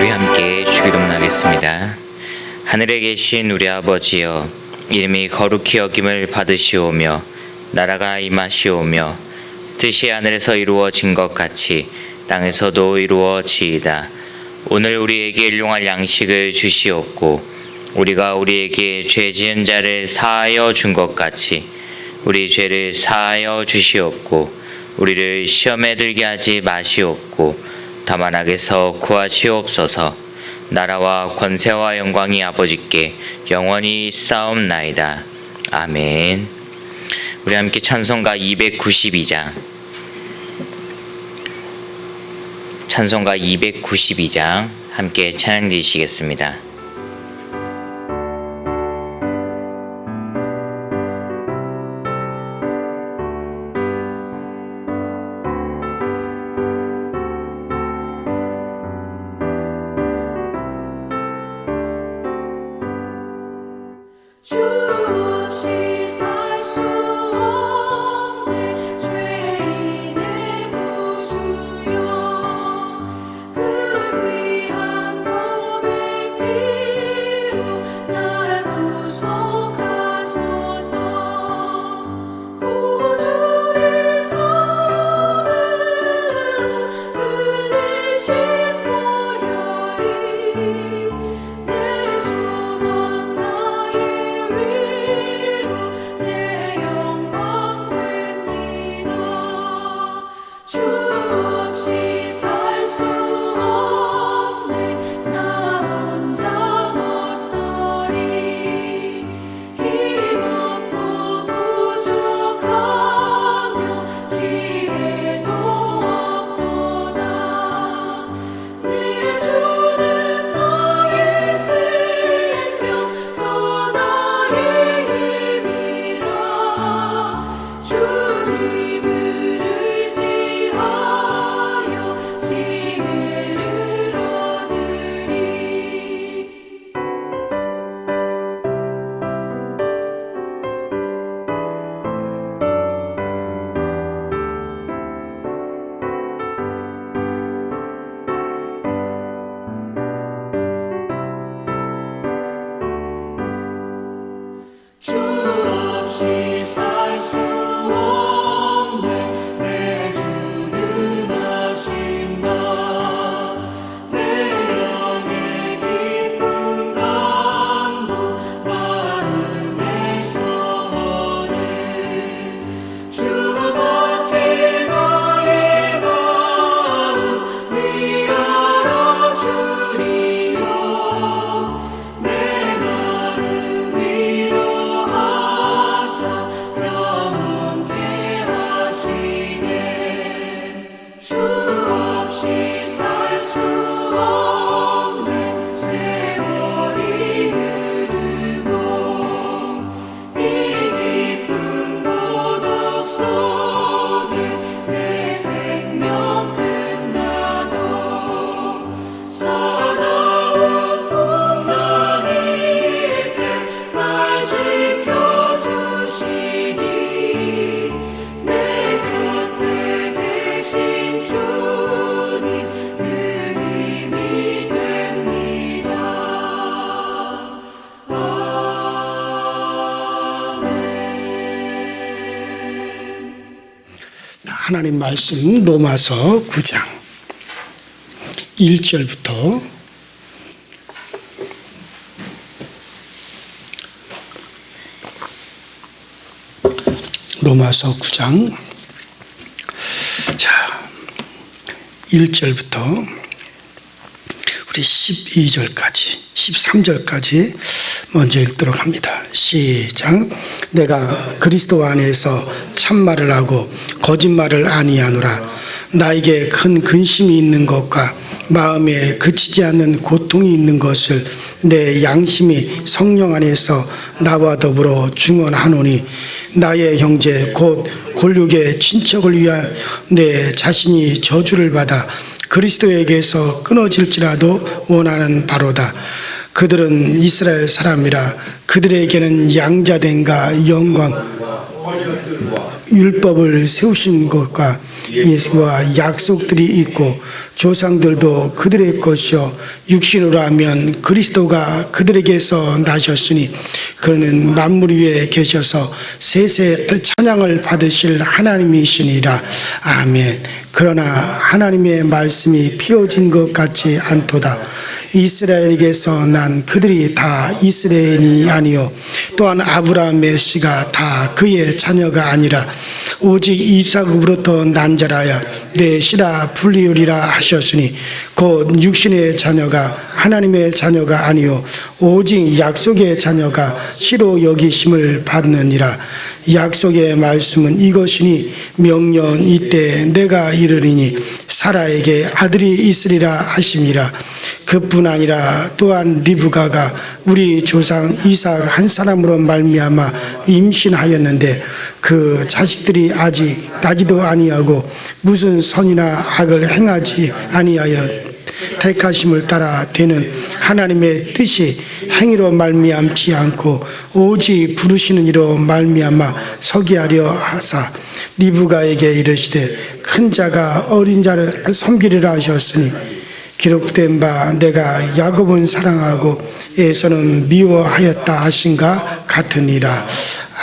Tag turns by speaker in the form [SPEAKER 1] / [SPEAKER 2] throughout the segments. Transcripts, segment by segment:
[SPEAKER 1] 우리 함께 주기도문하겠습니다. 하늘에 계신 우리 아버지여, 이름이 거룩히 여김을 받으시오며 나라가 임하시오며 뜻이 하늘에서 이루어진 것 같이 땅에서도 이루어지이다. 오늘 우리에게 일용할 양식을 주시옵고 우리가 우리에게 죄 지은 자를 사하여 준 것 같이 우리 죄를 사하여 주시옵고 우리를 시험에 들게 하지 마시옵고 다만 악에서 구하시옵소서. 나라와 권세와 영광이 아버지께 영원히 있사옵나이다. 아멘. 우리 함께 찬송가 292장 찬송가 292장 함께 찬양 드리시겠습니다.
[SPEAKER 2] 주 없이 살 수 없네 죄인의 구주여 그 귀한 몸의 피로 날 구속하소서 구주의 사랑으로 흘리신 보혈이 내 소망 나의 위로 내 영광 됩니다. 주 없이 살 수 없네 나 혼자 못서리 힘없고 부족하며 지혜도 없도다. 내 주는 나의 생명 또 나의 힘이라. 주님을 의지하여 지혜를 얻으리. 주 없이 살 수 없네 내 주는 아신다. 내 영의 깊은 강도 마음의 소원을 주밖에 나의 마음 위하여 주리요. 내 마음 위로하사 영원케 하시네. 주 없이 살 수 없네 세월이 흐르고 이 깊은 고독 속에 내 생명 끝나도 사나운 풍랑일 때 날 지켜주시니 내 곁에 계신 주님 늘 힘이 됩니다. 아멘.
[SPEAKER 3] 하나님 말씀 로마서 9장 1절부터 로마서 9장 자 1절부터 우리 12절까지 13절까지 먼저 읽도록 합니다. 시작. 내가 그리스도 안에서 참말을 하고 거짓말을 아니하노라. 나에게 큰 근심이 있는 것과 마음에 그치지 않는 고통이 있는 것을 내 양심이 성령 안에서 나와 더불어 증언하노니 나의 형제 곧 골육의 친척을 위하여 내 자신이 저주를 받아 그리스도에게서 끊어질지라도 원하는 바로다. 그들은 이스라엘 사람이라. 그들에게는 양자됨과 영광 율법을 세우신 것과 예수와 약속들이 있고 조상들도 그들의 것이요 육신으로 하면 그리스도가 그들에게서 나셨으니 그는 만물 위에 계셔서 세세 찬양을 받으실 하나님이시니라. 아멘. 그러나 하나님의 말씀이 피어진 것 같지 않도다. 이스라엘에게서 난 그들이 다 이스라엘이 아니요 또한 아브라함의 씨가 다 그의 자녀가 아니라 오직 이삭으로부터 난 자라야 내 씨라 불리우리라 하셨으니 곧 육신의 자녀가 하나님의 자녀가 아니요 오직 약속의 자녀가 씨로 여기심을 받느니라. 약속의 말씀은 이것이니 명년 이때 내가 이르리니 사라에게 아들이 있으리라 하심이라. 그뿐 아니라 또한 리브가가 우리 조상 이삭 한 사람으로 말미암아 임신하였는데 그 자식들이 아직 나지도 아니하고 무슨 선이나 악을 행하지 아니하여 택하심을 따라 되는 하나님의 뜻이 행위로 말미암지 않고 오직 부르시는 이로 말미암아 서게 하려 하사 리브가에게 이르시되 큰 자가 어린 자를 섬기리라 하셨으니 기록된 바 내가 야곱은 사랑하고 에서는 미워하였다 하신가 같으니라.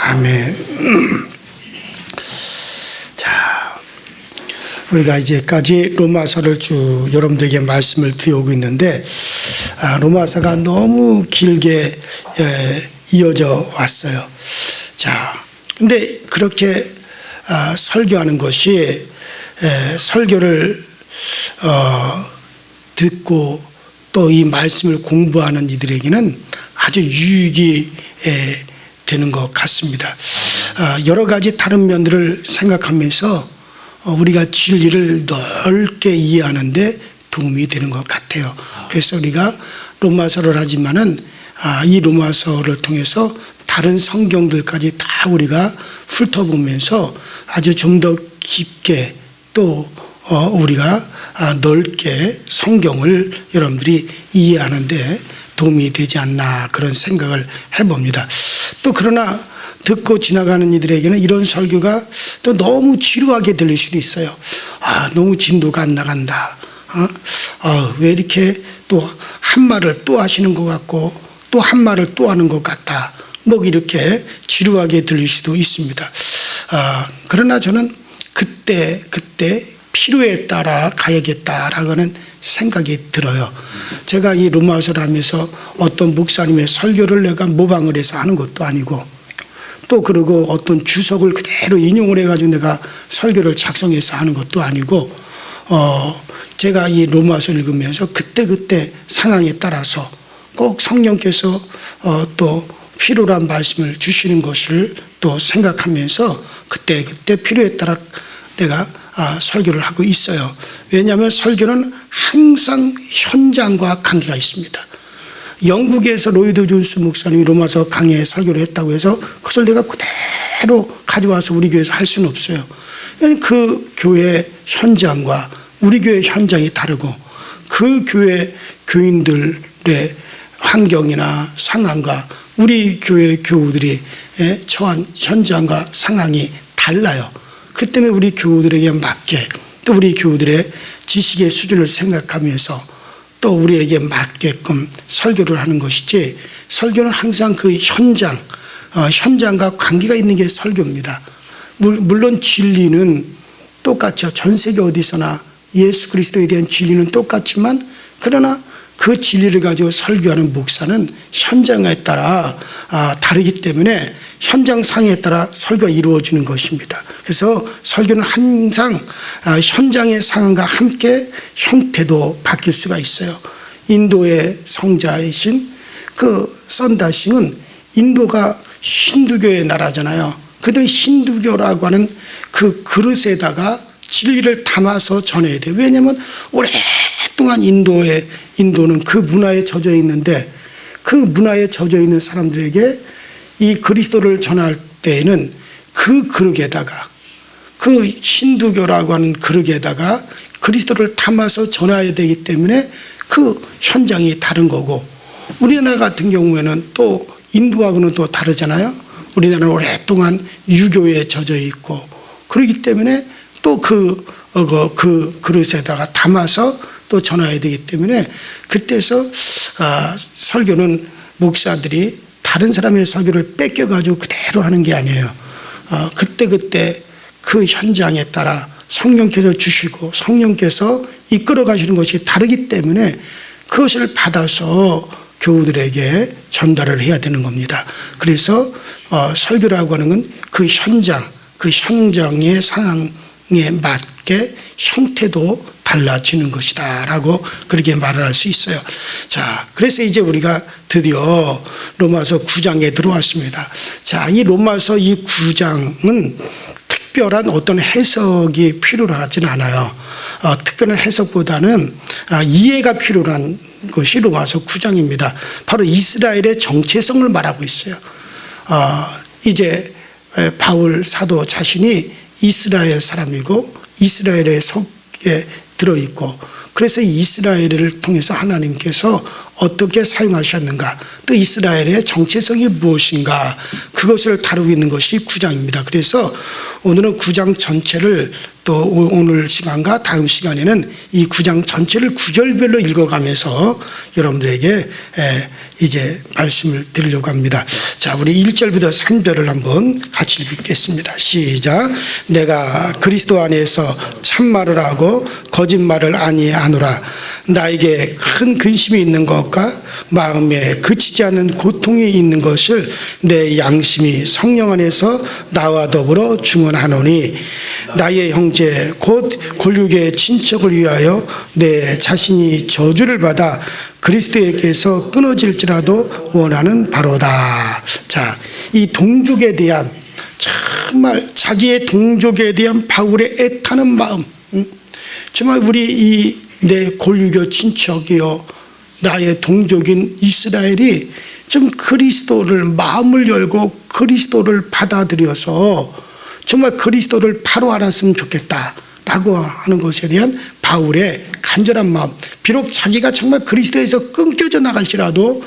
[SPEAKER 3] 아멘. 자, 우리가 이제까지 로마서를 쭉 여러분들에게 말씀을 드려오고 있는데 로마서가 너무 길게 이어져 왔어요. 자, 근데 그렇게 설교하는 것이 설교를 듣고 또 이 말씀을 공부하는 이들에게는 아주 유익이 되는 것 같습니다. 여러 가지 다른 면들을 생각하면서 우리가 진리를 넓게 이해하는데 도움이 되는 것 같아요. 그래서 우리가 로마서를 하지만은 이 로마서를 통해서 다른 성경들까지 다 우리가 훑어보면서 아주 좀 더 깊게 또 우리가 넓게 성경을 여러분들이 이해하는데 도움이 되지 않나 그런 생각을 해봅니다. 또 그러나 듣고 지나가는 이들에게는 이런 설교가 또 너무 지루하게 들릴 수도 있어요. 너무 진도가 안 나간다. 왜 이렇게 또 한 말을 또 하시는 것 같고 또 한 말을 또 하는 것 같다. 뭐 이렇게 지루하게 들릴 수도 있습니다. 그러나 저는 그때 필요에 따라 가야겠다라고는 생각이 들어요. 제가 이 로마서를 하면서 어떤 목사님의 설교를 내가 모방을 해서 하는 것도 아니고 또 그리고 어떤 주석을 그대로 인용을 해가지고 내가 설교를 작성해서 하는 것도 아니고 제가 이 로마서 읽으면서 그때 상황에 따라서 꼭 성령께서 또 필요로 한 말씀을 주시는 것을 또 생각하면서 그때 필요에 따라 내가 설교를 하고 있어요. 왜냐하면 설교는 항상 현장과 관계가 있습니다. 영국에서 로이드 존스 목사님이 로마서 강의에 설교를 했다고 해서 그것을 내가 그대로 가져와서 우리 교회에서 할 수는 없어요. 그 교회 현장과 우리 교회 현장이 다르고 그 교회 교인들의 환경이나 상황과 우리 교회 교우들이 처한 현장과 상황이 달라요. 그렇기 때문에 우리 교우들에게 맞게 또 우리 교우들의 지식의 수준을 생각하면서 또 우리에게 맞게끔 설교를 하는 것이지 설교는 항상 그 현장과 관계가 있는 게 설교입니다. 물론 진리는 똑같죠. 전 세계 어디서나 예수 그리스도에 대한 진리는 똑같지만 그러나 그 진리를 가지고 설교하는 목사는 현장에 따라 다르기 때문에 현장 상황에 따라 설교가 이루어지는 것입니다. 그래서 설교는 항상 현장의 상황과 함께 형태도 바뀔 수가 있어요. 인도의 성자이신 그 썬다싱은 인도가 힌두교의 나라잖아요. 그들 힌두교라고 하는 그 그릇에다가 진리를 담아서 전해야 돼요. 왜냐하면 오랫동안 인도는 그 문화에 젖어 있는데 그 문화에 젖어 있는 사람들에게 이 그리스도를 전할 때에는 그 그릇에다가 그 힌두교라고 하는 그릇에다가 그리스도를 담아서 전해야 되기 때문에 그 현장이 다른 거고 우리나라 같은 경우에는 또 인도하고는 또 다르잖아요. 우리나라는 오랫동안 유교에 젖어 있고 그렇기 때문에 또 그 그 그릇에다가 담아서 또 전해야 되기 때문에 그때서 설교는 목사들이 다른 사람의 설교를 뺏겨가지고 그대로 하는 게 아니에요. 그때 그 현장에 따라 성령께서 주시고 성령께서 이끌어 가시는 것이 다르기 때문에 그것을 받아서 교우들에게 전달을 해야 되는 겁니다. 그래서 설교라고 하는 건 그 현장의 상황에 맞게 형태도 달라지는 것이다 라고 그렇게 말을 할 수 있어요. 자, 그래서 이제 우리가 드디어 로마서 9장에 들어왔습니다. 자, 이 로마서 이 9장은 특별한 어떤 해석이 필요하진 않아요. 특별한 해석보다는 이해가 필요한 것이 로마서 9장입니다. 바로 이스라엘의 정체성을 말하고 있어요. 이제 바울 사도 자신이 이스라엘 사람이고 이스라엘의 속에 들어있고 그래서 이스라엘을 통해서 하나님께서 어떻게 사용하셨는가 또 이스라엘의 정체성이 무엇인가 그것을 다루고 있는 것이 9장입니다. 그래서 오늘은 9장 전체를 또 오늘 시간과 다음 시간에는 이 9장 전체를 구절별로 읽어가면서 여러분들에게 이제 말씀을 드리려고 합니다. 자, 우리 1절부터 3절을 한번 같이 읽겠습니다. 시작. 내가 그리스도 안에서 참말을 하고 거짓말을 아니하노라. 나에게 큰 근심이 있는 것과 마음에 그치지 않는 고통이 있는 것을 내 양심이 성령 안에서 나와 더불어 증언하노니 나의 형제 곧 골육의 친척을 위하여 내 자신이 저주를 받아 그리스도에게서 끊어질지라도 원하는 바로다. 자, 이 동족에 대한 정말 자기의 동족에 대한 바울의 애타는 마음, 정말 우리 내 골육의 친척이요 나의 동족인 이스라엘이 좀 그리스도를 마음을 열고 그리스도를 받아들여서 정말 그리스도를 바로 알았으면 좋겠다라고 하는 것에 대한 바울의 간절한 마음. 비록 자기가 정말 그리스도에서 끊겨져 나갈지라도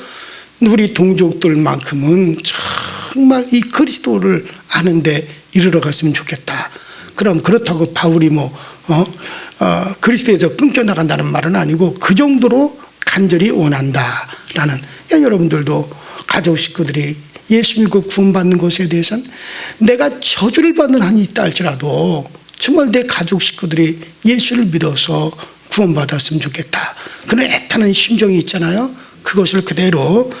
[SPEAKER 3] 우리 동족들만큼은 정말 이 그리스도를 아는데 이르러 갔으면 좋겠다. 그럼 그렇다고 바울이 그리스도에서 끊겨 나간다는 말은 아니고 그 정도로 간절히 원한다라는. 여러분들도 가족 식구들이 예수 믿고 구원받는 것에 대해서는 내가 저주를 받는 한이 있다 할지라도 정말 내 가족 식구들이 예수를 믿어서 구원받았으면 좋겠다. 그런 애타는 심정이 있잖아요. 그것을 그대로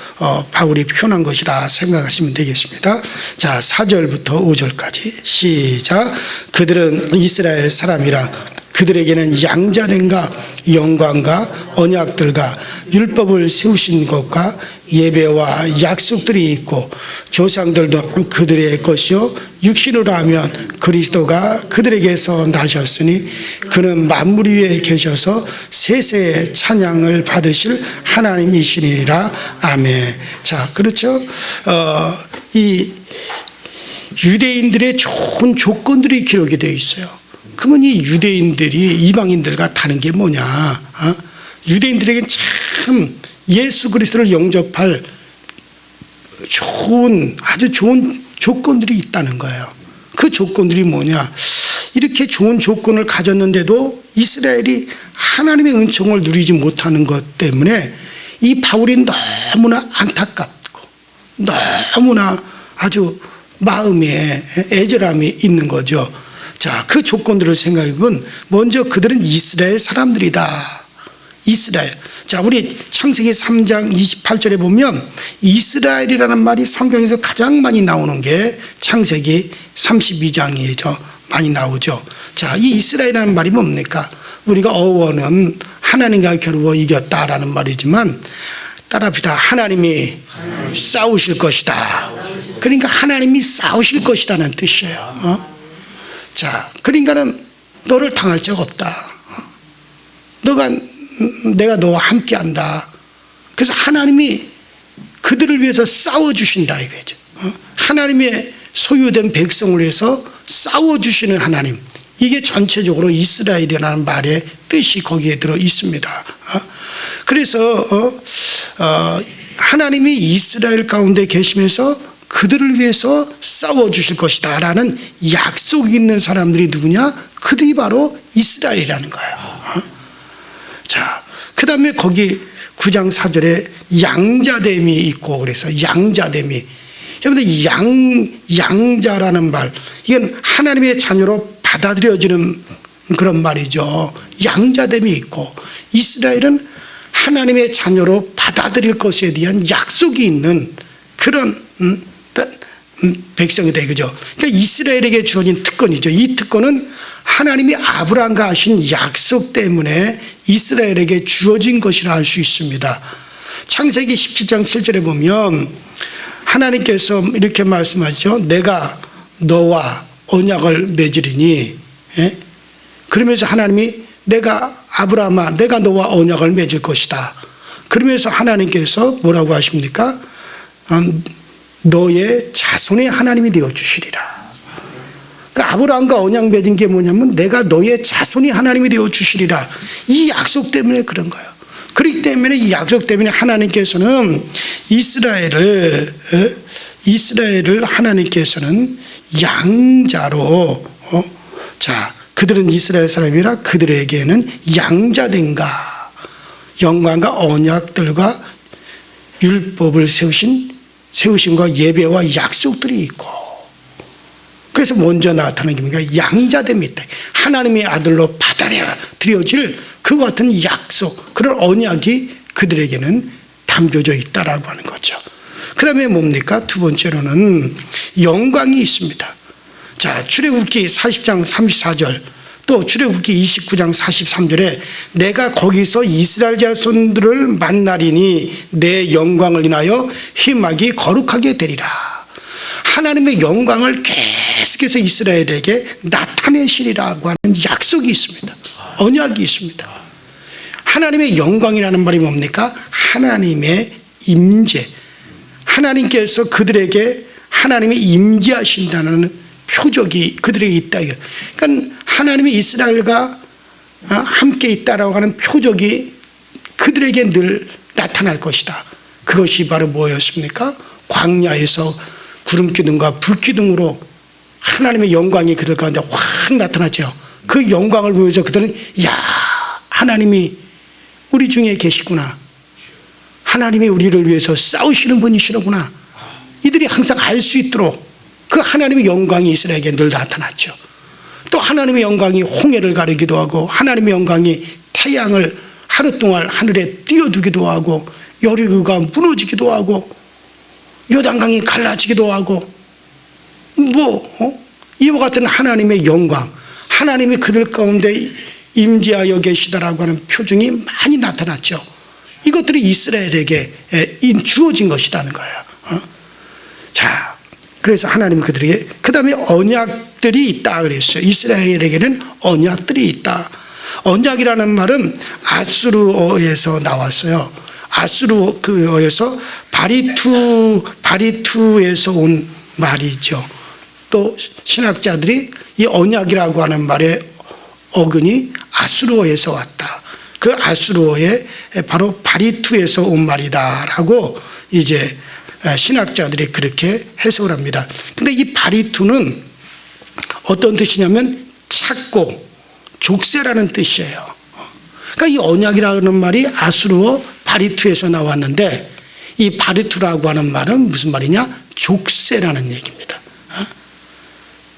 [SPEAKER 3] 바울이 표현한 것이다 생각하시면 되겠습니다. 자, 4절부터 5절까지 시작. 그들은 이스라엘 사람이라 그들에게는 양자됨과 영광과 언약들과 율법을 세우신 것과 예배와 약속들이 있고 조상들도 그들의 것이요 육신으로 하면 그리스도가 그들에게서 나셨으니 그는 만물 위에 계셔서 세세의 찬양을 받으실 하나님이시니라. 아멘. 자, 그렇죠. 이 유대인들의 좋은 조건들이 기록이 되어 있어요. 그러면 이 유대인들이 이방인들과 다른 게 뭐냐? 유대인들에게 참 예수 그리스도를 영접할 아주 좋은 조건들이 있다는 거예요. 그 조건들이 뭐냐? 이렇게 좋은 조건을 가졌는데도 이스라엘이 하나님의 은총을 누리지 못하는 것 때문에 이 바울이 너무나 안타깝고 너무나 아주 마음에 애절함이 있는 거죠. 자, 그 조건들을 생각해보면 먼저 그들은 이스라엘 사람들이다. 이스라엘. 자, 우리 창세기 3장 28절에 보면 이스라엘이라는 말이 성경에서 가장 많이 나오는 게 창세기 32장이죠. 많이 나오죠. 자, 이 이스라엘이라는 말이 뭡니까? 우리가 어원은 하나님과 겨루어 이겼다라는 말이지만 따라합시다. 하나님이 싸우실 것이다. 그러니까 하나님이 싸우실 것이라는 뜻이에요. 자, 그러니까는 너를 당할 적 없다. 내가 너와 함께한다. 그래서 하나님이 그들을 위해서 싸워주신다 이거죠. 하나님의 소유된 백성을 위해서 싸워주시는 하나님. 이게 전체적으로 이스라엘이라는 말의 뜻이 거기에 들어 있습니다. 그래서 하나님이 이스라엘 가운데 계시면서 그들을 위해서 싸워주실 것이다 라는 약속이 있는 사람들이 누구냐? 그들이 바로 이스라엘이라는 거예요. 자, 그 다음에 거기 9장 4절에 양자됨이 있고 그래서 양자됨이. 여러분들 양자라는 말, 이건 하나님의 자녀로 받아들여지는 그런 말이죠. 양자됨이 있고 이스라엘은 하나님의 자녀로 받아들일 것에 대한 약속이 있는 그런 백성이다, 그죠? 그러니까 이스라엘에게 주어진 특권이죠. 이 특권은 하나님이 아브라함과 하신 약속 때문에 이스라엘에게 주어진 것이라 할 수 있습니다. 창세기 17장 7절에 보면 하나님께서 이렇게 말씀하죠. 내가 너와 언약을 맺으리니, 예? 그러면서 하나님이 내가 아브라함아 내가 너와 언약을 맺을 것이다. 그러면서 하나님께서 뭐라고 하십니까? 너의 자손의 하나님이 되어 주시리라. 그러니까 아브라함과 언약 맺은 게 뭐냐면 내가 너의 자손이 하나님이 되어 주시리라. 이 약속 때문에 그런 거예요. 그렇기 때문에 이 약속 때문에 하나님께서는 이스라엘을 하나님께서는 양자로 자, 그들은 이스라엘 사람이라 그들에게는 양자된가 영광과 언약들과 율법을 세우심과 예배와 약속들이 있고, 그래서 먼저 나타나는 게 뭡니까? 양자됨이 있다. 하나님의 아들로 받아들여질 그 같은 약속, 그런 언약이 그들에게는 담겨져 있다라고 하는 거죠. 그 다음에 뭡니까? 두 번째로는 영광이 있습니다. 자, 출애굽기 40장 34절, 또 출애굽기 29장 43절에 내가 거기서 이스라엘 자손들을 만나리니 내 영광을 인하여 희막이 거룩하게 되리라. 하나님의 영광을 계속해서 이스라엘에게 나타내시리라고 하는 약속이 있습니다. 언약이 있습니다. 하나님의 영광이라는 말이 뭡니까? 하나님의 임재, 하나님께서 그들에게 하나님이 임재하신다는 표적이 그들에게 있다. 그러니까 하나님이 이스라엘과 함께 있다라고 하는 표적이 그들에게 늘 나타날 것이다. 그것이 바로 뭐였습니까? 광야에서 구름 기둥과 불 기둥으로 하나님의 영광이 그들 가운데 확 나타났죠. 그 영광을 보면서 그들은 야, 하나님이 우리 중에 계시구나. 하나님이 우리를 위해서 싸우시는 분이시로구나. 이들이 항상 알 수 있도록 그 하나님의 영광이 이스라엘에게 늘 나타났죠. 또 하나님의 영광이 홍해를 가르기도 하고 하나님의 영광이 태양을 하루 동안 하늘에 띄워두기도 하고 여리고가 무너지기도 하고 요단강이 갈라지기도 하고 이와 같은 하나님의 영광, 하나님이 그들 가운데 임재하여 계시다라고 하는 표징이 많이 나타났죠. 이것들이 이스라엘에게 주어진 것이라는 거예요. 자, 그래서 하나님이 그들에게, 그 다음에 언약들이 있다 그랬어요. 이스라엘에게는 언약들이 있다. 언약이라는 말은 아수르어에서 나왔어요. 아수르어에서 바리투에서 온 말이죠. 또 신학자들이 이 언약이라고 하는 말의 어근이 아수르어에서 왔다. 그 아수르어에 바로 바리투에서 온 말이다라고 이제 신학자들이 그렇게 해석을 합니다. 근데 이 바리투는 어떤 뜻이냐면 찾고 족쇄라는 뜻이에요. 그러니까 이 언약이라는 말이 아수르어 바리투에서 나왔는데 이 바리투라고 하는 말은 무슨 말이냐? 족쇄라는 얘기입니다.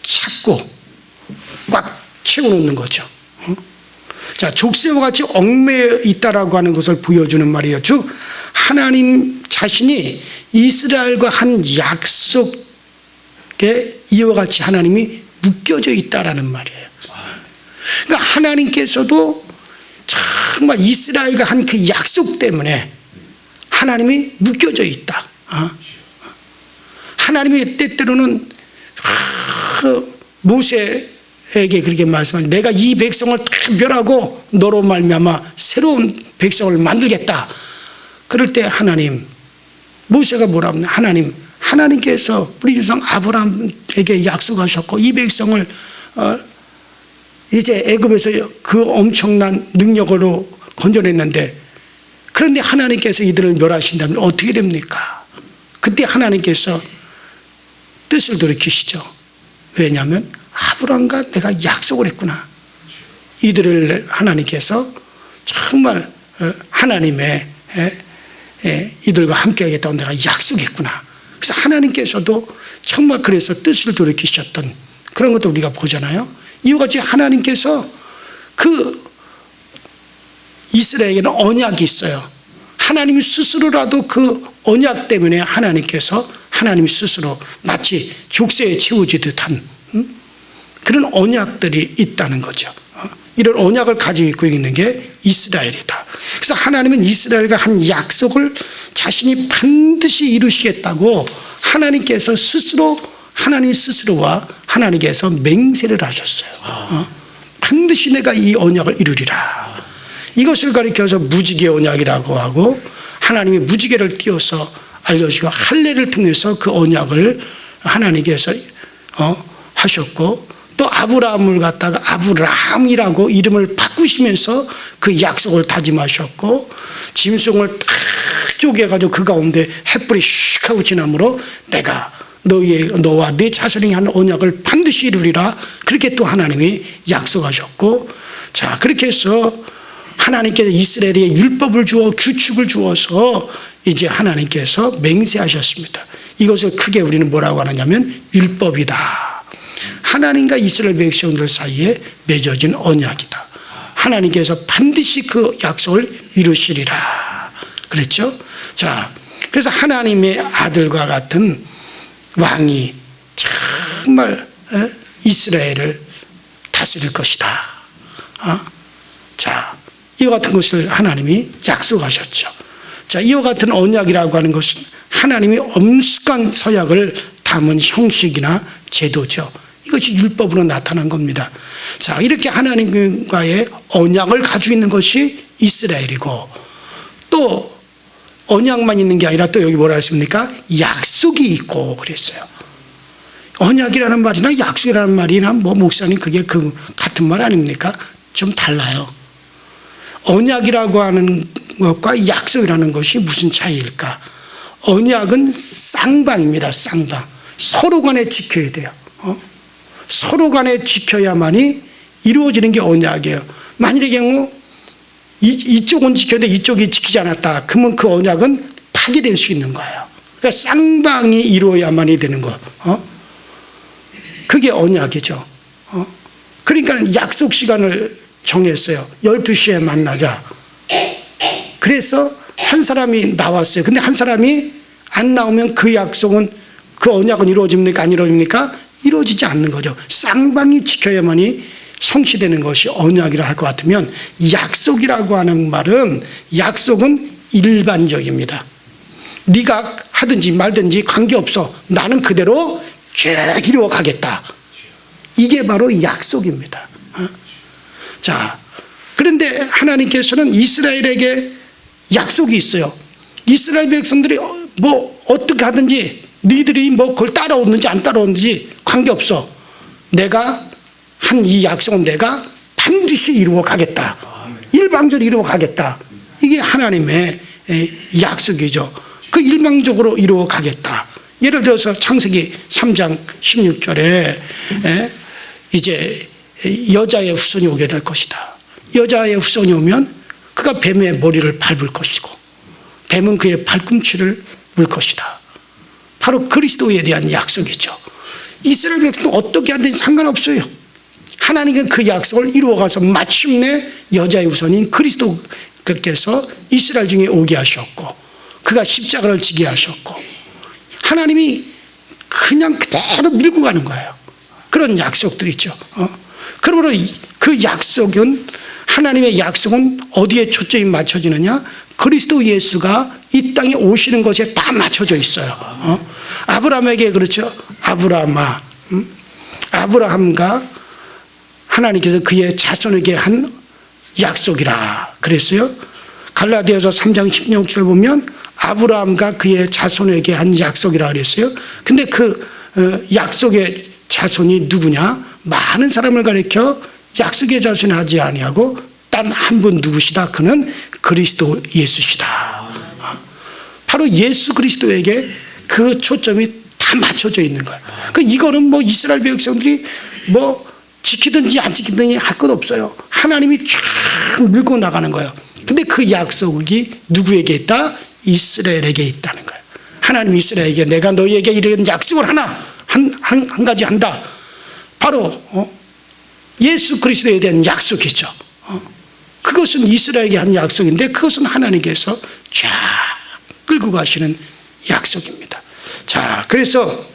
[SPEAKER 3] 찾고 꽉 채워놓는 거죠. 자, 족쇄와 같이 얽매여 있다라고 하는 것을 보여주는 말이에요. 즉 하나님 자신이 이스라엘과 한 약속에 이와 같이 하나님이 묶여져 있다라는 말이에요. 그러니까 하나님께서도 정말 이스라엘과 한 그 약속 때문에 하나님이 묶여져 있다. 하나님이 때때로는 모세에게 그렇게 말씀하는, 내가 이 백성을 다 멸하고 너로 말미암아 새로운 백성을 만들겠다. 그럴 때 하나님, 모세가 뭐라 하냐? 하나님께서 우리 조상 아브라함에게 약속하셨고 이 백성을 이제 애굽에서 그 엄청난 능력으로 건져냈는데, 그런데 하나님께서 이들을 멸하신다면 어떻게 됩니까? 그때 하나님께서 뜻을 돌이키시죠. 왜냐하면 아브라함과 내가 약속을 했구나. 이들을 하나님께서 정말 하나님의 이들과 함께 하겠다고 내가 약속했구나. 그래서 하나님께서도 정말 그래서 뜻을 돌이키셨던 그런 것도 우리가 보잖아요. 이와 같이 하나님께서 그 이스라엘에게는 언약이 있어요. 하나님 스스로라도 그 언약 때문에 하나님 스스로 마치 족쇄에 채워지듯 한 그런 언약들이 있다는 거죠. 이런 언약을 가지고 있고 있는 게 이스라엘이다. 그래서 하나님은 이스라엘과 한 약속을 자신이 반드시 이루시겠다고 하나님께서 하나님 스스로와 하나님께서 맹세를 하셨어요. 반드시 내가 이 언약을 이루리라. 이것을 가리켜서 무지개 언약이라고 하고 하나님이 무지개를 띄워서 알려주고 할례를 통해서 그 언약을 하나님께서 하셨고 또 아브라함을 갖다가 아브라함이라고 이름을 바꾸시면서 그 약속을 다짐하셨고 짐승을 딱 쪼개가지고 그 가운데 햇불이 슉 하고 지나므로 내가 너와 네 자손이 하는 언약을 반드시 이루리라 그렇게 또 하나님이 약속하셨고 자 그렇게 해서 하나님께서 이스라엘에 율법을 주어 규칙을 주어서 이제 하나님께서 맹세하셨습니다. 이것을 크게 우리는 뭐라고 하느냐면 율법이다. 하나님과 이스라엘 백성들 사이에 맺어진 언약이다. 하나님께서 반드시 그 약속을 이루시리라. 그랬죠? 자, 그래서 하나님의 아들과 같은 왕이 정말 이스라엘을 다스릴 것이다. 자, 이와 같은 것을 하나님이 약속하셨죠. 자, 이와 같은 언약이라고 하는 것은 하나님이 엄숙한 서약을 담은 형식이나 제도죠. 이것이 율법으로 나타난 겁니다. 자, 이렇게 하나님과의 언약을 가지고 있는 것이 이스라엘이고 또 언약만 있는 게 아니라 또 여기 뭐라 했습니까? 약속이 있고 그랬어요. 언약이라는 말이나 약속이라는 말이나 뭐 목사님 그게 그 같은 말 아닙니까? 좀 달라요. 언약이라고 하는 것과 약속이라는 것이 무슨 차이일까? 언약은 쌍방입니다. 쌍방. 서로 간에 지켜야 돼요. 서로 간에 지켜야만이 이루어지는 게 언약이에요. 만일의 경우 이쪽은 지켰는데 이쪽이 지키지 않았다. 그러면 그 언약은 파기될 수 있는 거예요. 그러니까 쌍방이 이루어야만이 되는 거. 그게 언약이죠. 그러니까 약속 시간을 정했어요. 12시에 만나자. 그래서 한 사람이 나왔어요. 근데 한 사람이 안 나오면 그 약속은 그 언약은 이루어집니까? 안 이루어집니까? 이루어지지 않는 거죠. 쌍방이 지켜야만이 성취되는 것이 언약이라 할 것 같으면 약속이라고 하는 말은 약속은 일반적입니다. 네가 하든지 말든지 관계없어. 나는 그대로 쭉 이루어가겠다. 이게 바로 약속입니다. 자, 그런데 하나님께서는 이스라엘에게 약속이 있어요. 이스라엘 백성들이 뭐 어떻게 하든지 너희들이 뭐 그걸 따라오는지 안 따라오는지 관계없어. 내가 한 이 약속은 내가 반드시 이루어 가겠다. 일방적으로 이루어 가겠다. 이게 하나님의 약속이죠. 그 일방적으로 이루어 가겠다. 예를 들어서 창세기 3장 16절에 이제 여자의 후손이 오게 될 것이다. 여자의 후손이 오면 그가 뱀의 머리를 밟을 것이고 뱀은 그의 발꿈치를 물 것이다. 바로 그리스도에 대한 약속이죠. 이스라엘 백성은 어떻게 하든지 상관없어요. 하나님은 그 약속을 이루어가서 마침내 여자의 후손인 그리스도께서 이스라엘 중에 오게 하셨고 그가 십자가를 지게 하셨고 하나님이 그냥 그대로 밀고 가는 거예요. 그런 약속들이 있죠. 그러므로 그 약속은 하나님의 약속은 어디에 초점이 맞춰지느냐? 그리스도 예수가 이 땅에 오시는 것에 다 맞춰져 있어요. 아브라함에게 그렇죠. 아브라함과 하나님께서 그의 자손에게 한 약속이라 그랬어요. 갈라디아서 3장 16절 보면 아브라함과 그의 자손에게 한 약속이라 그랬어요. 근데 그 약속의 자손이 누구냐? 많은 사람을 가리켜 약속의 자손이 하지 아니하고 단 한 분 누구시다? 그는 그리스도 예수시다. 바로 예수 그리스도에게 그 초점이 다 맞춰져 있는 거예요. 그 이거는 뭐 이스라엘 백성들이 뭐 지키든지 안 지키든지 할 것 없어요. 하나님이 쫙 밀고 나가는 거예요. 근데 그 약속이 누구에게 있다? 이스라엘에게 있다는 거예요. 하나님 이스라엘에게 내가 너희에게 이런 약속을 한 가지 한다. 바로 예수 그리스도에 대한 약속이죠. 그것은 이스라엘에게 한 약속인데 그것은 하나님께서 쫙 끌고 가시는 약속입니다. 자, 그래서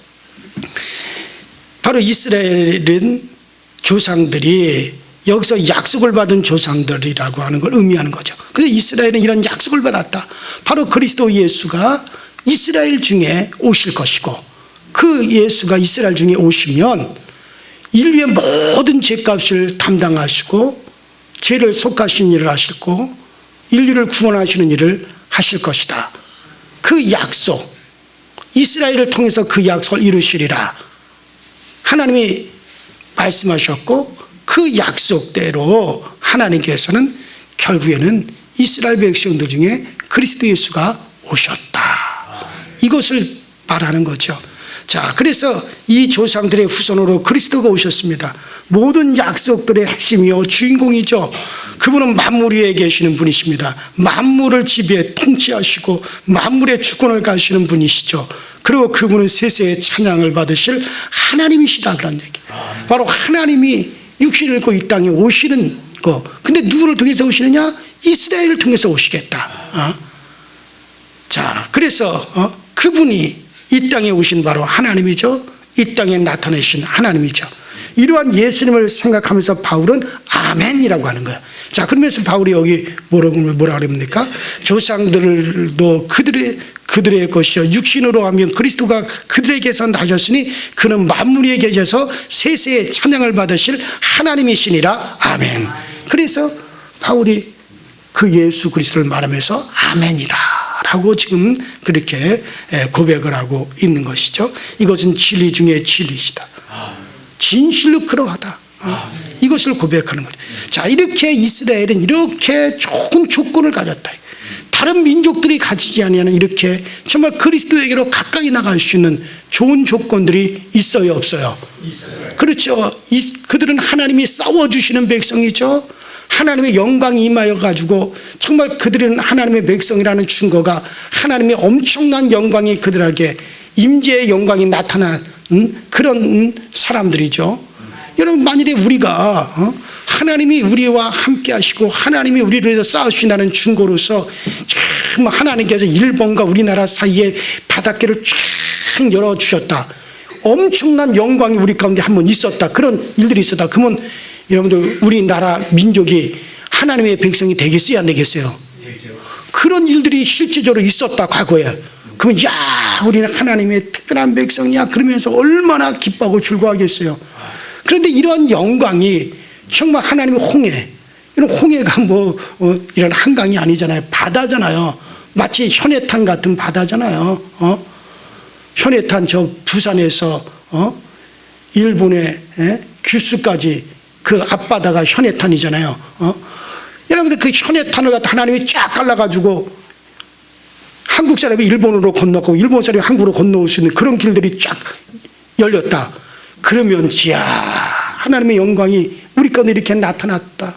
[SPEAKER 3] 바로 이스라엘은 조상들이 여기서 약속을 받은 조상들이라고 하는 걸 의미하는 거죠. 그래서 이스라엘은 이런 약속을 받았다. 바로 그리스도 예수가 이스라엘 중에 오실 것이고 그 예수가 이스라엘 중에 오시면 인류의 모든 죄값을 담당하시고 죄를 속하시는 일을 하시고 인류를 구원하시는 일을 하실 것이다. 그 약속, 이스라엘을 통해서 그 약속을 이루시리라 하나님이 말씀하셨고 그 약속대로 하나님께서는 결국에는 이스라엘 백성들 중에 그리스도 예수가 오셨다. 이것을 말하는 거죠. 자, 그래서 이 조상들의 후손으로 그리스도가 오셨습니다. 모든 약속들의 핵심이요 주인공이죠. 그분은 만물 위에 계시는 분이십니다. 만물을 지배해 통치하시고 만물의 주권을 가시는 분이시죠. 그리고 그분은 세세의 찬양을 받으실 하나님이시다 그런 얘기. 바로 하나님이 육신을 입고 이 땅에 오시는 거. 근데 누구를 통해서 오시느냐? 이스라엘을 통해서 오시겠다. 자, 그래서 그분이 이 땅에 오신 바로 하나님이죠. 이 땅에 나타내신 하나님이죠. 이러한 예수님을 생각하면서 바울은 아멘이라고 하는 거예요. 자, 그러면서 바울이 여기 뭐라 그럽니까? 조상들도 그들의 것이요 육신으로 하면 그리스도가 그들에게서 나셨으니 그는 만물 위에 계셔서 세세의 찬양을 받으실 하나님이시니라. 아멘. 그래서 바울이 그 예수 그리스도를 말하면서 아멘이다 라고 지금 그렇게 고백을 하고 있는 것이죠. 이것은 진리 중에 진리시다. 진실로 그러하다. 이것을 고백하는 거죠. 자, 이렇게 이스라엘은 이렇게 좋은 조건을 가졌다. 다른 민족들이 가지지 아니하는 이렇게 정말 그리스도에게로 가까이 나갈 수 있는 좋은 조건들이 있어요, 없어요? 있어요. 그렇죠. 그들은 하나님이 싸워주시는 백성이죠. 하나님의 영광이 임하여 가지고 정말 그들은 하나님의 백성이라는 증거가 하나님의 엄청난 영광이 그들에게 임재의 영광이 나타난 그런 사람들이죠. 여러분, 만일에 우리가 하나님이 우리와 함께 하시고 하나님이 우리를 위해서 싸우신다는 증거로서 참 하나님께서 일본과 우리나라 사이에 바닷길을 쫙 열어주셨다. 엄청난 영광이 우리 가운데 한번 있었다. 그런 일들이 있었다. 그러면 여러분들 우리나라 민족이 하나님의 백성이 되겠어요, 안 되겠어요? 그런 일들이 실제적으로 있었다, 과거에. 그러면 야, 우리는 하나님의 특별한 백성이야 그러면서 얼마나 기뻐하고 즐거워하겠어요. 그런데 이런 영광이 정말 하나님의 홍해, 이런 홍해가 이런 한강이 아니잖아요. 바다잖아요. 마치 현해탄 같은 바다잖아요. 현해탄 저 부산에서 일본의 규슈까지 그 앞바다가 현해탄이잖아요. 여러분들 그 현해탄을 갖다 하나님이 쫙 갈라가지고 한국 사람이 일본으로 건너고 일본 사람이 한국으로 건너올 수 있는 그런 길들이 쫙 열렸다. 그러면 이야, 하나님의 영광이 우리 가운데 이렇게 나타났다.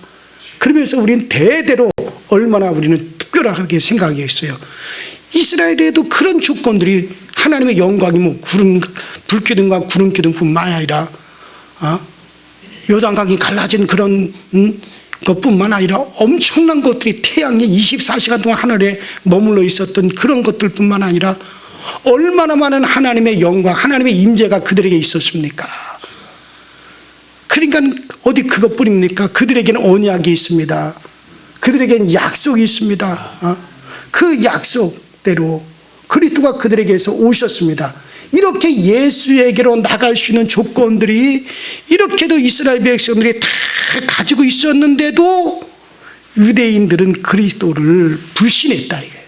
[SPEAKER 3] 그러면서 우리는 대대로 얼마나 우리는 특별하게 생각하겠어요. 이스라엘에도 그런 조건들이 하나님의 영광이 불기둥과 구름기둥뿐만 아니라 요단강이 갈라진 그런 것뿐만 아니라 엄청난 것들이 태양이 24시간 동안 하늘에 머물러 있었던 그런 것들뿐만 아니라 얼마나 많은 하나님의 영광, 하나님의 임재가 그들에게 있었습니까? 그러니까 어디 그것뿐입니까? 그들에게는 언약이 있습니다. 그들에게는 약속이 있습니다. 그 약속대로 그리스도가 그들에게서 오셨습니다. 이렇게 예수에게로 나갈 수 있는 조건들이 이렇게도 이스라엘 백성들이 다 가지고 있었는데도 유대인들은 그리스도를 불신했다 이거예요.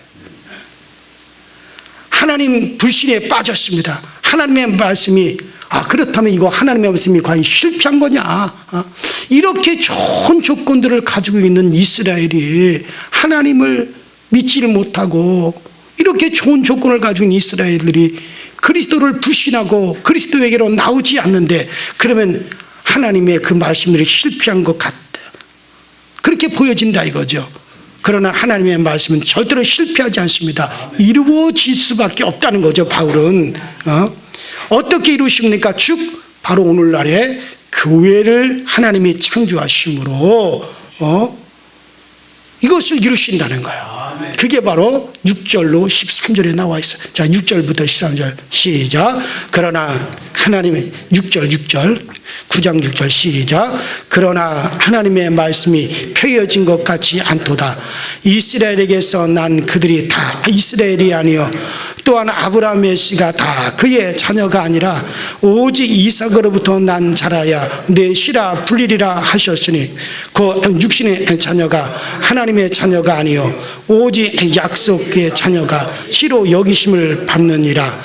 [SPEAKER 3] 하나님 불신에 빠졌습니다. 하나님의 말씀이 그렇다면 이거 하나님의 말씀이 과연 실패한 거냐? 이렇게 좋은 조건들을 가지고 있는 이스라엘이 하나님을 믿지를 못하고 이렇게 좋은 조건을 가지고 있는 이스라엘들이 그리스도를 불신하고 그리스도에게로 나오지 않는데 그러면 하나님의 그 말씀들이 실패한 것 같다. 그렇게 보여진다 이거죠. 그러나 하나님의 말씀은 절대로 실패하지 않습니다. 이루어질 수밖에 없다는 거죠. 바울은 어떻게 이루십니까? 즉 바로 오늘날에 교회를 하나님이 창조하심으로 이것을 이루신다는 거예요. 그게 바로 6절로 13절에 나와 있어요. 자, 6절부터 13절 시작. 그러나 하나님의 6절 9장 6절 시작. 그러나 하나님의 말씀이 폐허진 것 같지 않도다. 이스라엘에게서 난 그들이 다 이스라엘이 아니요 또한 아브라함의 씨가 다 그의 자녀가 아니라 오직 이삭으로부터 난 자라야 내 씨라 불리리라 하셨으니 그 육신의 자녀가 하나님의 자녀가 아니요 오직 약속의 자녀가 씨로 여기심을 받느니라.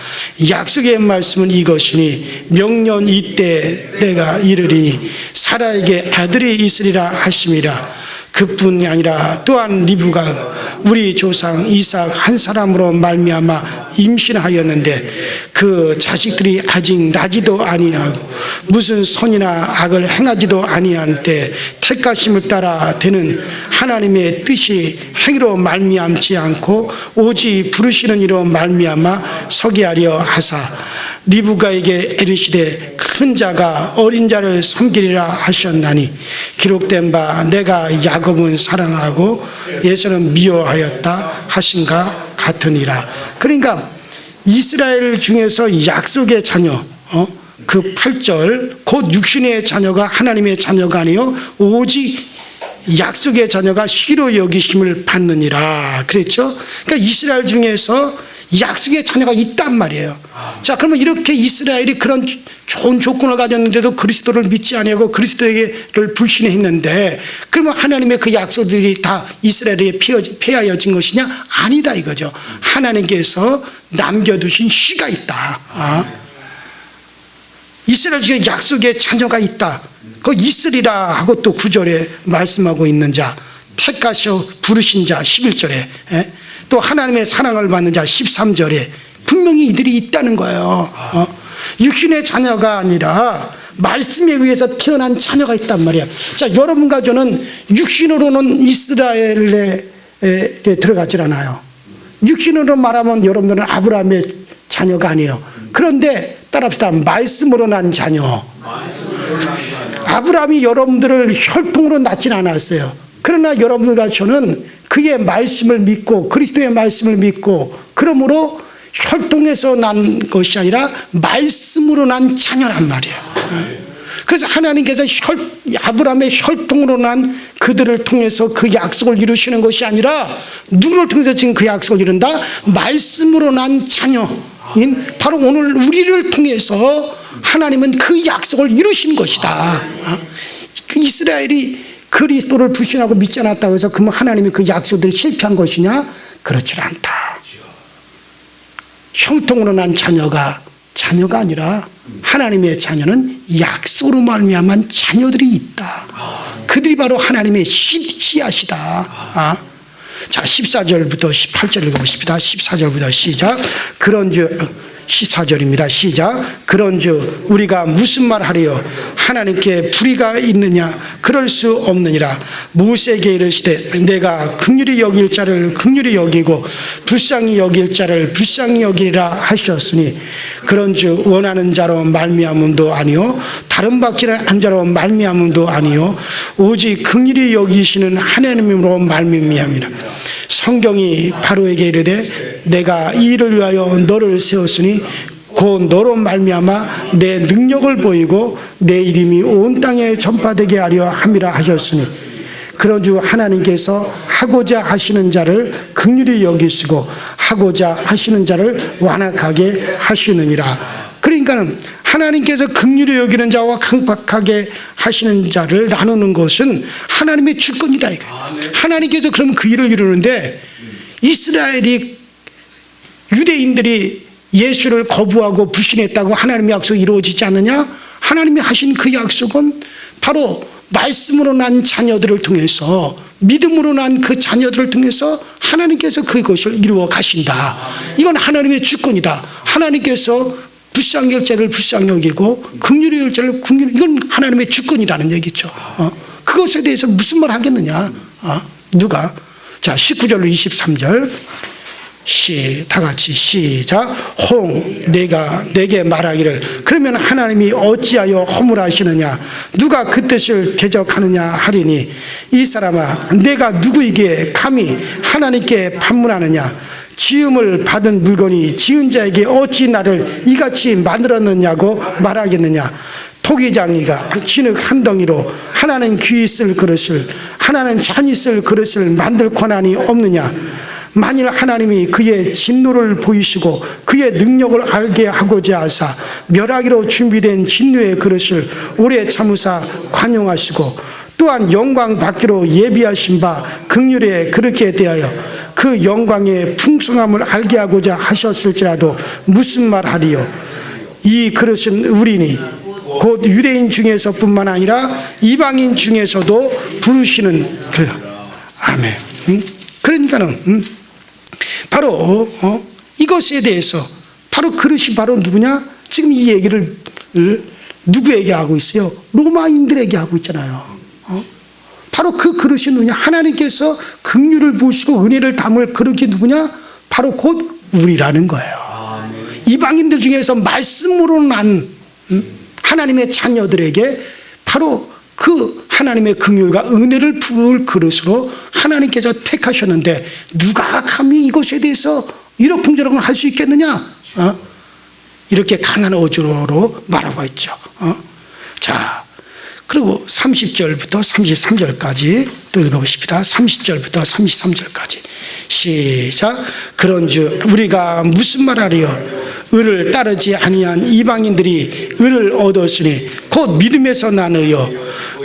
[SPEAKER 3] 약속의 말씀은 이것이니 명년 이때 내가 이르리니 사라에게 아들이 있으리라 하심이라. 그뿐이 아니라 또한 리브가 우리 조상 이삭 한 사람으로 말미암아 임신하였는데 그 자식들이 아직 나지도 아니하고 무슨 선이나 악을 행하지도 아니한 때 택하심을 따라 되는 하나님의 뜻이 행위로 말미암지 않고 오직 부르시는 이로 말미암아 서게 하려 하사 리브가에게 이르시되 큰 자가 어린 자를 섬기리라 하셨나니 기록된 바 내가 야곱은 사랑하고 예수는 미워하였다 하신가 같으니라. 그러니까 이스라엘 중에서 약속의 자녀 그 8절 곧 육신의 자녀가 하나님의 자녀가 아니요 오직 약속의 자녀가 씨로 여기심을 받느니라 그랬죠. 그러니까 이스라엘 중에서 약속의 자녀가 있단 말이에요. 자, 그러면 이렇게 이스라엘이 그런 좋은 조건을 가졌는데도 그리스도를 믿지 아니하고 그리스도를 불신했는데 그러면 하나님의 그 약속들이 다 이스라엘에 폐하여진 것이냐? 아니다 이거죠. 하나님께서 남겨두신 씨가 있다. 이스라엘 중에 약속의 자녀가 있다. 그 있으리라 하고 또 9절에 말씀하고 있는 자, 택하셔 부르신 자 11절에 또 하나님의 사랑을 받는 자 13절에 분명히 이들이 있다는 거예요. 육신의 자녀가 아니라 말씀에 의해서 태어난 자녀가 있단 말이야. 자, 여러분과 저는 육신으로는 이스라엘에 들어가질 않아요. 육신으로 말하면 여러분들은 아브라함의 자녀가 아니에요. 그런데 따라합시다. 말씀으로 난 자녀. 아브라함이 여러분들을 혈통으로 낳진 않았어요. 그러나 여러분과 저는 그의 말씀을 믿고 그리스도의 말씀을 믿고 그러므로 혈통에서 난 것이 아니라 말씀으로 난 자녀란 말이에요. 그래서 하나님께서 아브라함의 혈통으로 난 그들을 통해서 그 약속을 이루시는 것이 아니라 누구를 통해서 지금 그 약속을 이룬다? 말씀으로 난 자녀인 바로 오늘 우리를 통해서 하나님은 그 약속을 이루신 것이다. 그 이스라엘이 그리스도를 불신하고 믿지 않았다고 해서 그러면 하나님이 그 약속들이 실패한 것이냐? 그렇지 않다. 형통으로 난 자녀가 아니라 하나님의 자녀는 약속으로 말미암은 자녀들이 있다. 그들이 바로 하나님의 씨앗이다. 자, 14절부터 18절 읽어보십시다. 14절부터 시작. 그런즉 14절입니다. 시작. 그런즉 우리가 무슨 말 하리요? 하나님께 불의가 있느냐? 그럴 수 없느니라. 모세에게 이르시되 내가 긍휼히 여길 자를 긍휼히 여기고 불쌍히 여길 자를 불쌍히 여기리라 하셨으니 그런즉 원하는 자로 말미암음도 아니요 다른 박지는 한 자로 말미암음도 아니요 오직 긍휼히 여기시는 하나님으로 말미암이라. 성경이 바로에게 이르되 내가 이 일을 위하여 너를 세웠으니 곧 너로 말미암아 내 능력을 보이고 내 이름이 온 땅에 전파되게 하려 함이라 하셨으니 그런즉 하나님께서 하고자 하시는 자를 긍휼히 여기시고 하고자 하시는 자를 완악하게 하시느니라. 그러니까는 하나님께서 긍휼히 여기는 자와 강박하게 하시는 자를 나누는 것은 하나님의 주권이다 이거. 하나님께서 그러면 그 일을 이루는데 이스라엘이 유대인들이 예수를 거부하고 불신했다고 하나님의 약속이 이루어지지 않느냐? 하나님이 하신 그 약속은 바로 말씀으로 난 자녀들을 통해서 믿음으로 난 그 자녀들을 통해서 하나님께서 그것을 이루어 가신다. 이건 하나님의 주권이다. 하나님께서 불쌍히 여길 자를 불쌍히 여기고 긍휼히 여길 자를 긍휼히, 이건 하나님의 주권이라는 얘기죠. 그것에 대해서 무슨 말 하겠느냐? 누가? 자, 19절로 23절 다 같이 시작. 홍 내가 내게 말하기를 그러면 하나님이 어찌하여 허물하시느냐? 누가 그 뜻을 대적하느냐 하리니 이 사람아 내가 누구에게 감히 하나님께 반문하느냐? 지음을 받은 물건이 지은 자에게 어찌 나를 이같이 만들었느냐고 말하겠느냐? 토기장이가 진흙 한 덩이로 하나는 귀 있을 그릇을 하나는 잔 있을 그릇을 만들 권한이 없느냐? 만일 하나님이 그의 진노를 보이시고 그의 능력을 알게 하고자 하사 멸하기로 준비된 진노의 그릇을 오래 참으사 관용하시고 또한 영광 받기로 예비하신 바 긍휼에 그렇게 대하여 그 영광의 풍성함을 알게 하고자 하셨을지라도 무슨 말하리요? 이 그릇은 우리니 곧 유대인 중에서뿐만 아니라 이방인 중에서도 부르시는 그 아멘. 그러니까는 바로 이것에 대해서 바로 그릇이 바로 누구냐? 지금 이 얘기를 누구에게 하고 있어요? 로마인들에게 하고 있잖아요. 바로 그 그릇이 누구냐? 하나님께서 긍휼을 보시고 은혜를 담을 그릇이 누구냐? 바로 곧 우리라는 거예요. 이방인들 중에서 말씀으로 난 하나님의 자녀들에게 바로 그 하나님의 긍휼과 은혜를 부을 그릇으로 하나님께서 택하셨는데 누가 감히 이것에 대해서 이러쿵저러쿵 할 수 있겠느냐? 이렇게 강한 어조로 말하고 있죠. 자, 그리고 30절부터 33절까지 또 읽어보십시다. 30절부터 33절까지 시작. 그런즉 우리가 무슨 말하리요? 의를 따르지 아니한 이방인들이 의를 얻었으니 곧 믿음에서 난 의요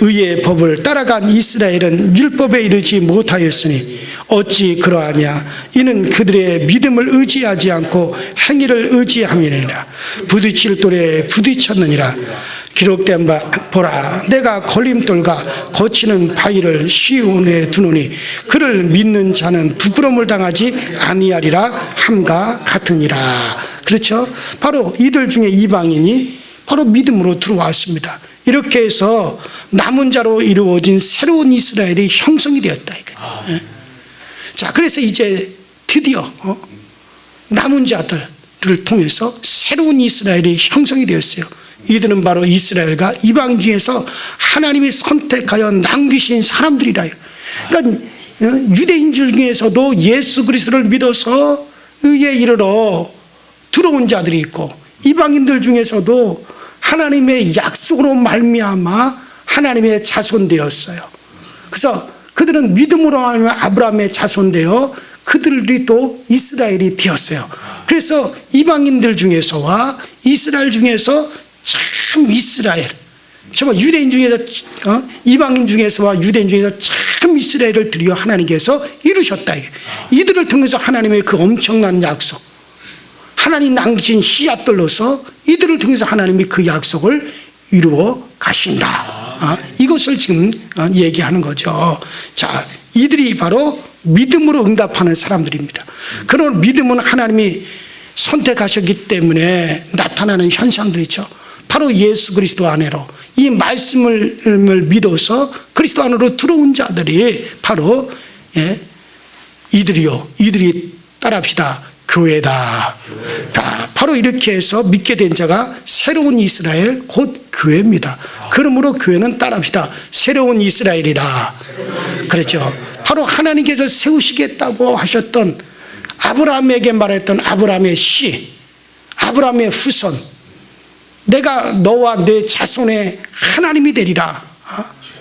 [SPEAKER 3] 의의 법을 따라간 이스라엘은 율법에 이르지 못하였으니 어찌 그러하냐? 이는 그들의 믿음을 의지하지 않고 행위를 의지함이니라. 부딪힐 돌에 부딪혔느니라. 기록된 바 보라 내가 걸림돌과 거치는 바위를 시온에 두노니 그를 믿는 자는 부끄러움을 당하지 아니하리라 함과 같으니라. 그렇죠? 바로 이들 중에 이방인이 바로 믿음으로 들어왔습니다. 이렇게 해서 남은 자로 이루어진 새로운 이스라엘이 형성이 되었다. 자, 그래서 이제 드디어 남은 자들을 통해서 새로운 이스라엘이 형성이 되었어요. 이들은 바로 이스라엘과 이방인 중에서 하나님이 선택하여 남기신 사람들이라요. 그러니까 유대인 중에서도 예수 그리스도를 믿어서 의에 이르러 들어온 자들이 있고 이방인들 중에서도 하나님의 약속으로 말미암아 하나님의 자손되었어요. 그래서 그들은 믿음으로 말미암아 아브라함의 자손되어 그들이 또 이스라엘이 되었어요. 그래서 이방인들 중에서와 이스라엘 중에서 참 이스라엘, 정말 유대인 중에서 이방인 중에서와 유대인 중에서 참 이스라엘을 드리어 하나님께서 이루셨다. 이들을 통해서 하나님의 그 엄청난 약속, 하나님 남기신 씨앗들로서 이들을 통해서 하나님이 그 약속을 이루어 가신다. 이것을 지금 얘기하는 거죠. 자, 이들이 바로 믿음으로 응답하는 사람들입니다. 그런 믿음은 하나님이 선택하셨기 때문에 나타나는 현상들이죠. 바로 예수 그리스도 안으로 이 말씀을 믿어서 그리스도 안으로 들어온 자들이 바로 이들이 따라합시다. 교회다. 바로 이렇게 해서 믿게 된 자가 새로운 이스라엘 곧 교회입니다. 그러므로 교회는 따라합시다. 새로운 이스라엘이다. 그렇죠. 바로 하나님께서 세우시겠다고 하셨던 아브라함에게 말했던 아브라함의 씨, 아브라함의 후손, 내가 너와 내 자손의 하나님이 되리라.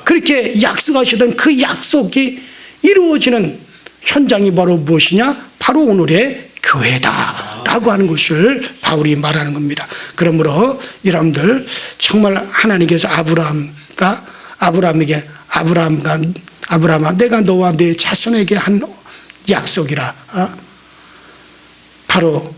[SPEAKER 3] 그렇게 약속하셨던 그 약속이 이루어지는 현장이 바로 무엇이냐? 바로 오늘의 교회다 라고 하는 것을 바울이 말하는 겁니다. 그러므로 여러분들 정말 하나님께서 아브라함아 내가 너와 내 자손에게 한 약속이라. 바로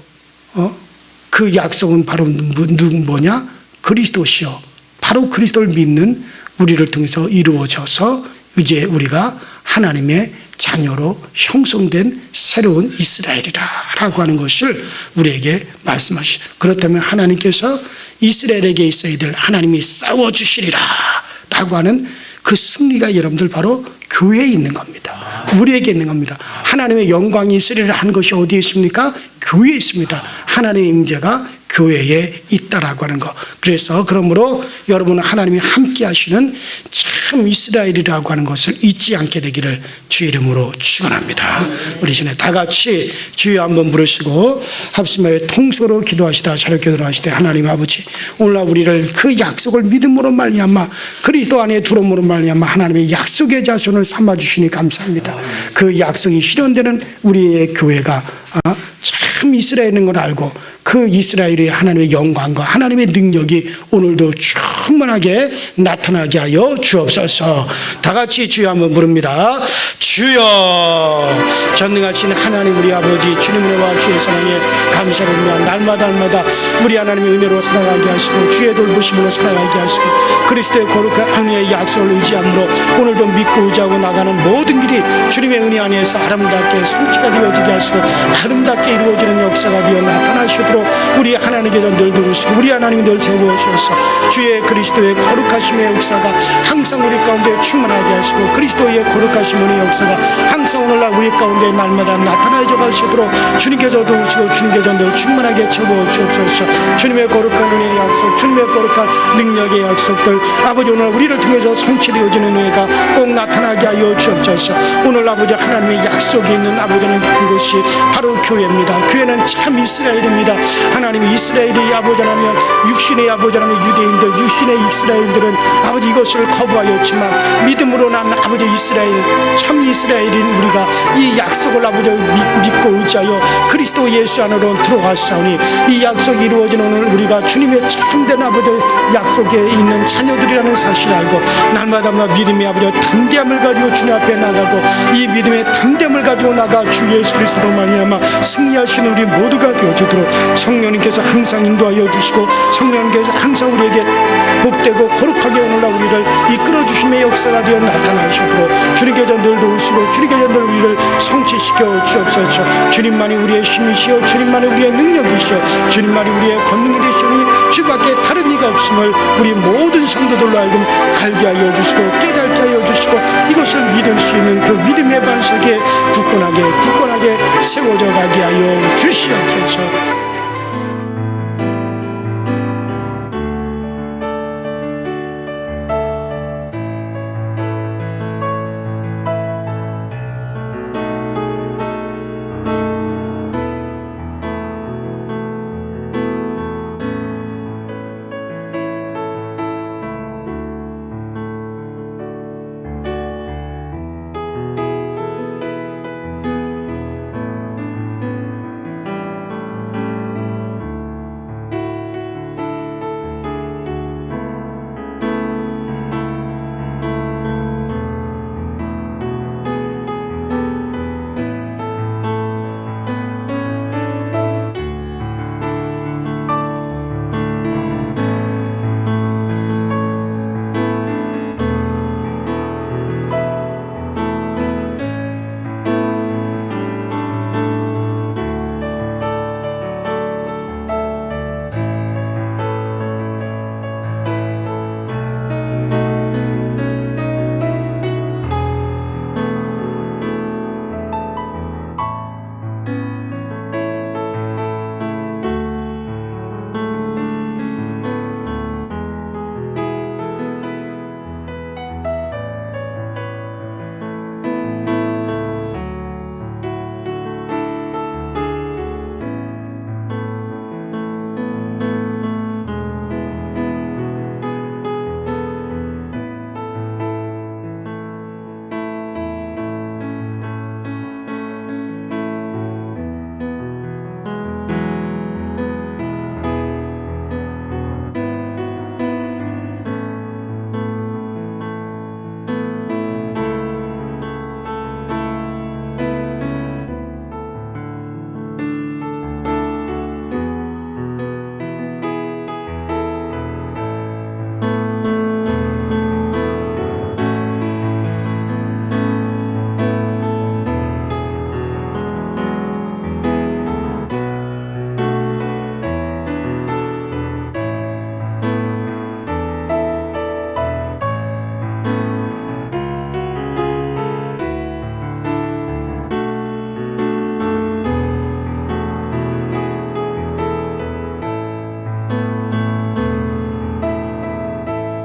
[SPEAKER 3] 그 약속은 바로 뭐냐? 그리스도시요. 바로 그리스도를 믿는 우리를 통해서 이루어져서 이제 우리가 하나님의 자녀로 형성된 새로운 이스라엘이라고 하는 것을 우리에게 말씀하시죠. 그렇다면 하나님께서 이스라엘에게 있어야 될 하나님이 싸워주시리라 라고 하는 그 승리가 여러분들 바로 교회에 있는 겁니다. 우리에게 있는 겁니다. 하나님의 영광이 있으리라 하는 것이 어디에 있습니까? 교회에 있습니다. 하나님의 임재가 교회에 있다라고 하는 것. 그래서 그러므로 여러분은 하나님이 함께 하시는 참 이스라엘이라고 하는 것을 잊지 않게 되기를 주의 이름으로 축원합니다. 우리 전에 다 같이 주여 한번 부르시고 합심하여 통소로 기도하시다 자유롭게 기도하시되 하나님 아버지 오늘날 우리를 그 약속을 믿음으로 말미암아 그리스도 안에 들어옴으로 말미암아 하나님의 약속의 자손을 삼아 주시니 감사합니다. 그 약속이 실현되는 우리의 교회가 참 이스라엘인 걸 알고 그 이스라엘의 하나님의 영광과 하나님의 능력이 오늘도 충만하게 나타나게 하여 주옵소서. 다 같이 주여 한번 부릅니다. 주여 전능하신 하나님 우리 아버지 주님의 은혜와 주의 사랑에 감사합니다. 날마다 우리 하나님의 은혜로 살아가게 하시고 주의 돌보심으로 살아가게 하시고 그리스도의 거룩한 ang의 약속을 의지함으로 오늘도 믿고 의지하고 나가는 모든 길이 주님의 은혜 안에서 아름답게 성취가 되어지게 하시고 아름답게 이루어지는 역사가 되어 나타나시도록 우리 하나님께서 늘 도우시고 우리 하나님이 늘 세워주셔서 주의 그리스도의 거룩하심의 역사가 항상 우리 가운데 충만하게 하시고 그리스도의 거룩하심의 역사가 항상 오늘날 우리 가운데 날마다 나타나져 가시도록 주님께서 도우시고 주님께서 늘 충만하게 채워주옵소서. 주님의 거룩한 은혜의 약속 주님의 거룩한 능력의 약속들 아버지 오늘 우리를 통해서 성취되어지는 은혜가 꼭 나타나게 하여 주옵소서. 오늘 아버지 하나님의 약속이 있는 아버지는 그것이 바로 교회입니다. 교회는 참 이스라엘입니다. 하나님이 이스라엘의 아버지라면 육신의 아버지라면 유대인들 육신의 이스라엘들은 아버지 이것을 거부하였지만 믿음으로 난 아버지 이스라엘 참 이스라엘인 우리가 이 약속을 아버지 믿고 의지하여 그리스도 예수 안으로 들어가사오니 이 약속이 이루어진 오늘 우리가 주님의 참된 아버지 약속에 있는 자녀들이라는 사실을 알고 날마다 믿음의 아버지 담대함을 가지고 주님 앞에 나가고 이 믿음의 담대함을 가지고 나가 주 예수 그리스도로 말미암아 승리하시는 우리 모두가 되어지도록 성령님께서 항상 인도하여 주시고 성령님께서 항상 우리에게 복되고 거룩하게 오늘날 우리를 이끌어 주심의 역사가 되어 나타나시도록 주님께서 늘 도우시고 주님께서 늘 우리를 성취시켜 주옵소서. 주님만이 우리의 힘이시오 주님만이 우리의 능력이시오 주님만이 우리의 권능이 되시오니 주밖에 다른 이가 없음을 우리 모든 성도들로 하여금 알게 하여 주시고 깨닫게 하여 주시고 이것을 믿을 수 있는 그 믿음의 반석에 굳건하게 세워져 가게 하여 주시옵소서.